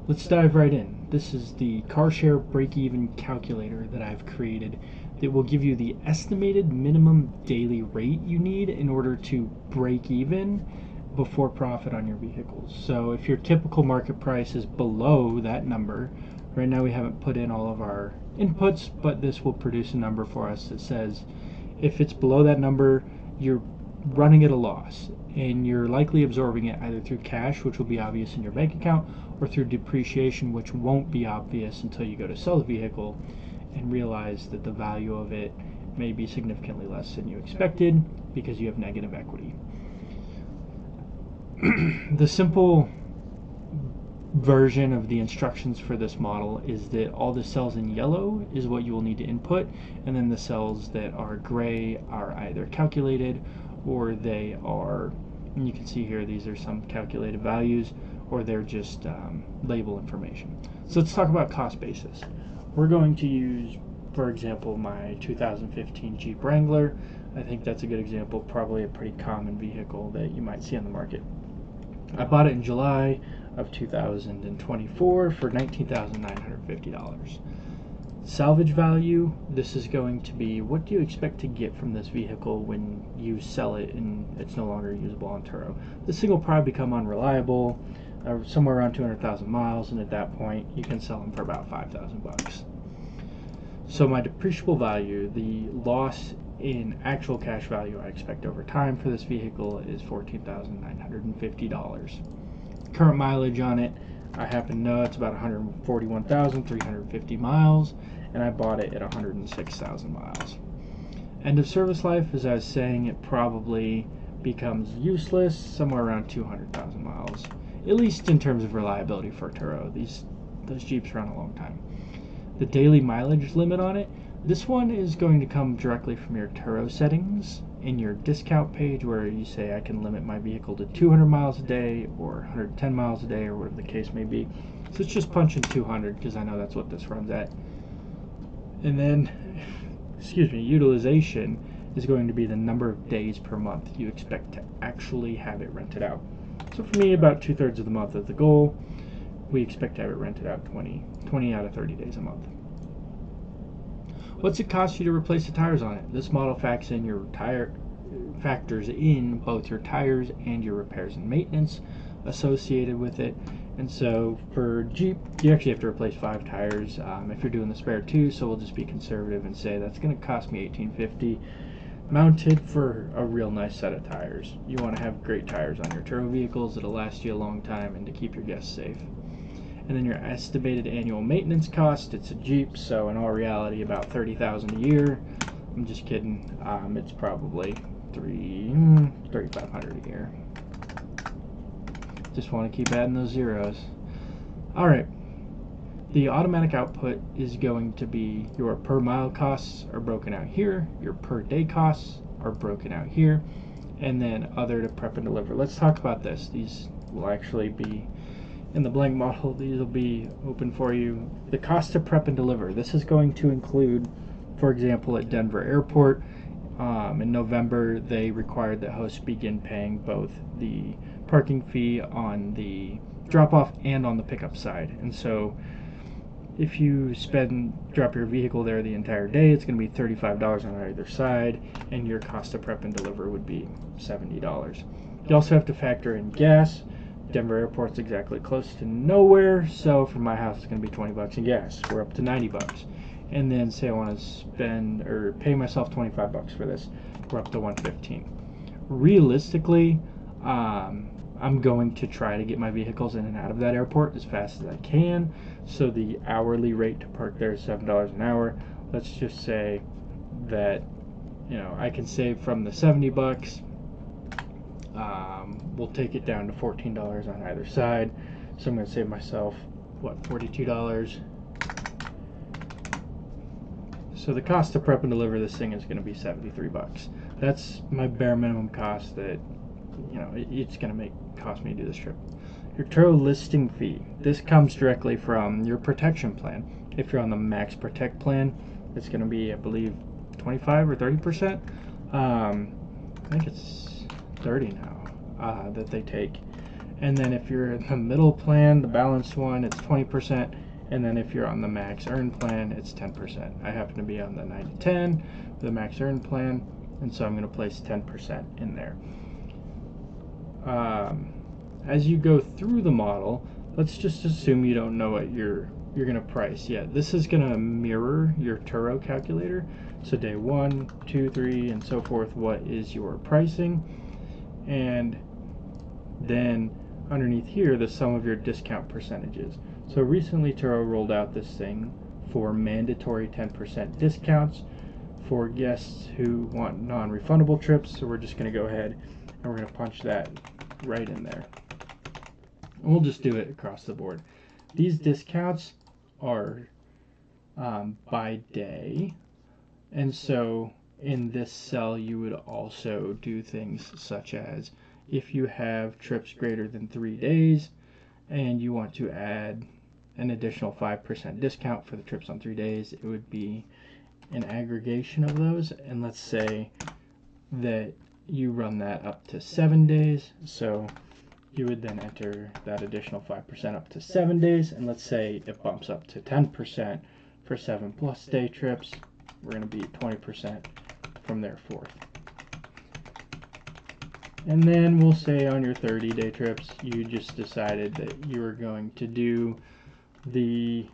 Let's dive right in. This is the car share break-even calculator that I've created that will give you the estimated minimum daily rate you need in order to break even before profit on your vehicles. So if your typical market price is below that number, right now we haven't put in all of our inputs, but this will produce a number for us that says if it's below that number, you're running at a loss, and you're likely absorbing it either through cash, which will be obvious in your bank account, or through depreciation, which won't be obvious until you go to sell the vehicle and realize that the value of it may be significantly less than you expected because you have negative equity. The simple version of the instructions for this model is that all the cells in yellow is what you will need to input, and then the cells that are gray are either calculated or they are, and you can see here these are some calculated values, or they're just label information. So let's talk about cost basis. We're going to use, for example, my 2015 Jeep Wrangler. I think that's a good example, probably a pretty common vehicle that you might see on the market. I bought it in July of 2024 for $19,950. Salvage value, this is going to be what do you expect to get from this vehicle when you sell it and it's no longer usable on Turo. This thing will probably become unreliable, somewhere around 200,000 miles, and at that point you can sell them for about 5,000 bucks. So my depreciable value, the loss in actual cash value I expect over time for this vehicle, is $14,950. Current mileage on it, I happen to know it's about 141,350 miles, and I bought it at 106,000 miles. End of service life, as I was saying, it probably becomes useless somewhere around 200,000 miles, at least in terms of reliability for Turo. Those Jeeps run a long time. The daily mileage limit on it, this one is going to come directly from your Turo settings in your discount page, where you say I can limit my vehicle to 200 miles a day or 110 miles a day, or whatever the case may be. So let's just punch in 200 because I know that's what this runs at. And then, utilization is going to be the number of days per month you expect to actually have it rented out. So for me, about 2/3 of the month is the goal. We expect to have it rented out 20 out of 30 days a month. What's it cost you to replace the tires on it? This model factors in both your tires and your repairs and maintenance associated with it. And so for Jeep, you actually have to replace 5 tires if you're doing the spare 2, so we'll just be conservative and say that's going to cost me $1,850 mounted for a real nice set of tires. You want to have great tires on your Turo vehicles that'll last you a long time and to keep your guests safe. And then your estimated annual maintenance cost, it's a Jeep, so in all reality about $30,000 a year. I'm just kidding. It's probably $3,500 a year. Just want to keep adding those zeros. Alright, the automatic output is going to be your per mile costs are broken out here, your per day costs are broken out here, and then other to prep and deliver. Let's talk about this. These will actually be in the blank model. These will be open for you. The cost to prep and deliver. This is going to include, for example, at Denver Airport, in November, they required that hosts begin paying both the parking fee on the drop-off and on the pickup side. And so if you drop your vehicle there the entire day, it's going to be $35 on either side, and your cost to prep and deliver would be $70. You also have to factor in gas. Denver Airport's exactly close to nowhere, so from my house it's going to be 20 bucks in gas. We're up to 90 bucks. And then say I want to spend or pay myself 25 bucks for this, we're up to 115. Realistically, I'm going to try to get my vehicles in and out of that airport as fast as I can, so the hourly rate to park there is $7 an hour. Let's just say that, I can save from the 70 bucks. We'll take it down to $14 on either side, so I'm going to save myself $42. So the cost to prep and deliver this thing is going to be 73 bucks. That's my bare minimum cost that it's going to cost me to do this trip. Your Turo listing fee, this comes directly from your protection plan. If you're on the Max Protect plan, it's going to be, I believe, 25 or 30%. I think it's 30 now that they take. And then if you're in the middle plan, the balanced one, it's 20%. And then if you're on the max earn plan, it's 10%. I happen to be on the 9-10, the max earn plan, and so I'm going to place 10% in there. As you go through the model, let's just assume you don't know what you're going to price yet. This is going to mirror your Turo calculator. So day 1, 2, 3, and so forth, what is your pricing? And then underneath here, the sum of your discount percentages. So recently Turo rolled out this thing for mandatory 10% discounts for guests who want non-refundable trips. So we're just going to go ahead and we're going to punch that right in there. And we'll just do it across the board. These discounts are by day. And so in this cell, you would also do things such as if you have trips greater than 3 days and you want to add an additional 5% discount for the trips on 3 days, it would be an aggregation of those. And let's say that you run that up to 7 days. So you would then enter that additional 5% up to 7 days. And let's say it bumps up to 10% for 7+ day trips. We're going to be 20% from there forth. And then we'll say on your 30-day trips, you just decided that you were going to do the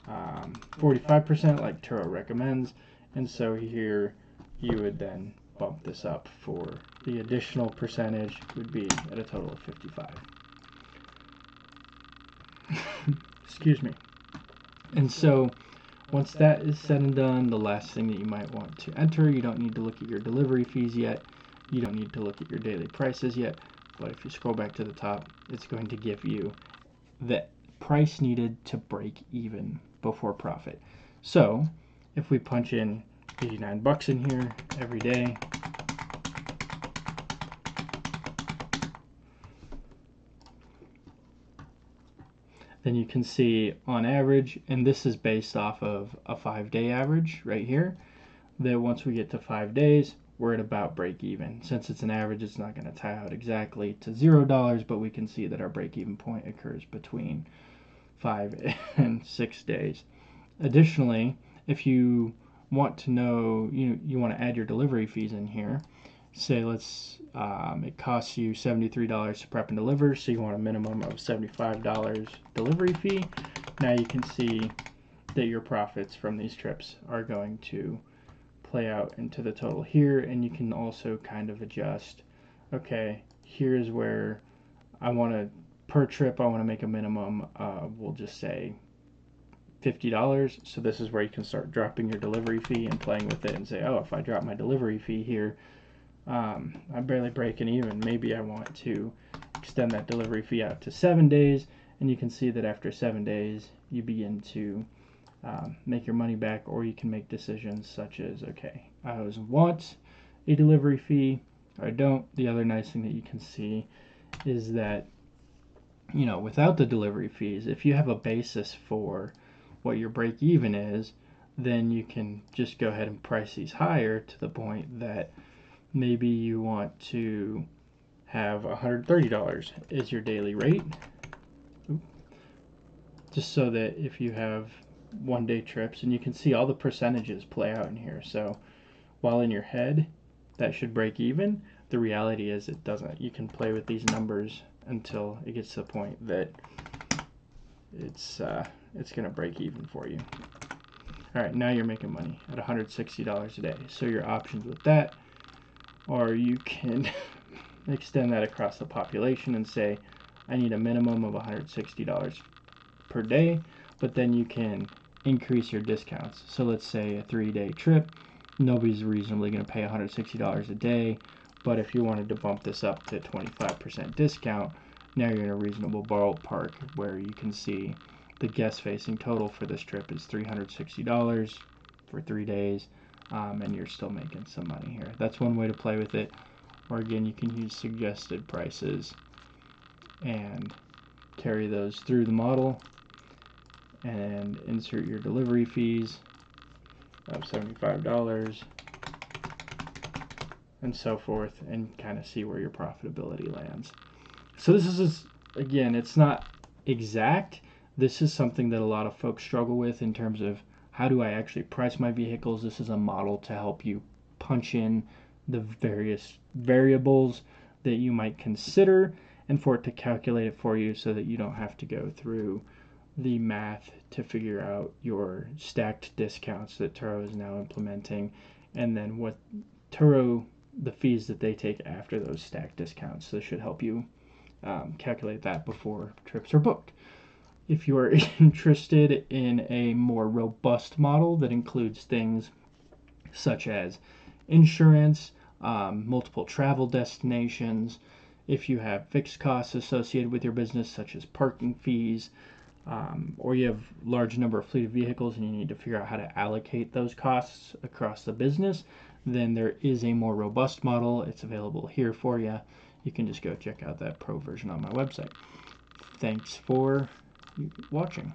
45% like Turo recommends. And so here you would then bump this up for the additional percentage would be at a total of 55. Excuse me. And so once that is said and done, the last thing that you might want to enter, you don't need to look at your delivery fees yet. You don't need to look at your daily prices yet. But if you scroll back to the top, it's going to give you the price needed to break even before profit. So if we punch in $89 in here every day, then you can see on average, and this is based off of a 5-day average right here, that once we get to 5 days, we're at about break even. Since it's an average, it's not going to tie out exactly to $0, but we can see that our break even point occurs between 5 and 6 days. Additionally, if you want to know, you want to add your delivery fees in here, say it costs you $73 to prep and deliver, so you want a minimum of $75 delivery fee. Now you can see that your profits from these trips are going to play out into the total here, and you can also kind of adjust, okay, here's where I want to, per trip, I want to make a minimum of, we'll just say $50. So this is where you can start dropping your delivery fee and playing with it and say, oh, if I drop my delivery fee here, I'm barely breaking even. Maybe I want to extend that delivery fee out to 7 days, and you can see that after 7 days you begin to make your money back, or you can make decisions such as, okay, I always want a delivery fee, or I don't. The other nice thing that you can see is that, without the delivery fees, if you have a basis for what your break even is, then you can just go ahead and price these higher to the point that maybe you want to have $130 is your daily rate. Just so that if you have 1-day trips, and you can see all the percentages play out in here. So while in your head that should break even, the reality is it doesn't. You can play with these numbers until it gets to the point that it's going to break even for you. All right, now you're making money at $160 a day. So your options with that, or you can extend that across the population and say, I need a minimum of $160 per day, but then you can increase your discounts. So let's say a 3-day trip, nobody's reasonably going to pay $160 a day, but if you wanted to bump this up to 25% discount, now you're in a reasonable ballpark where you can see the guest facing total for this trip is $360 for 3 days, and you're still making some money here. That's one way to play with it. Or again, you can use suggested prices and carry those through the model and insert your delivery fees of $75 and so forth, and kind of see where your profitability lands. So this is again, it's not exact. This is something that a lot of folks struggle with in terms of how do I actually price my vehicles. This is a model to help you punch in the various variables that you might consider and for it to calculate it for you so that you don't have to go through the math to figure out your stacked discounts that Turo is now implementing, and then what Turo, the fees that they take after those stacked discounts. So this should help you calculate that before trips are booked. If you are interested in a more robust model that includes things such as insurance, multiple travel destinations, if you have fixed costs associated with your business, such as parking fees, or you have large number of fleet of vehicles and you need to figure out how to allocate those costs across the business, then there is a more robust model. It's available here for you. You can just go check out that pro version on my website. Thanks for watching.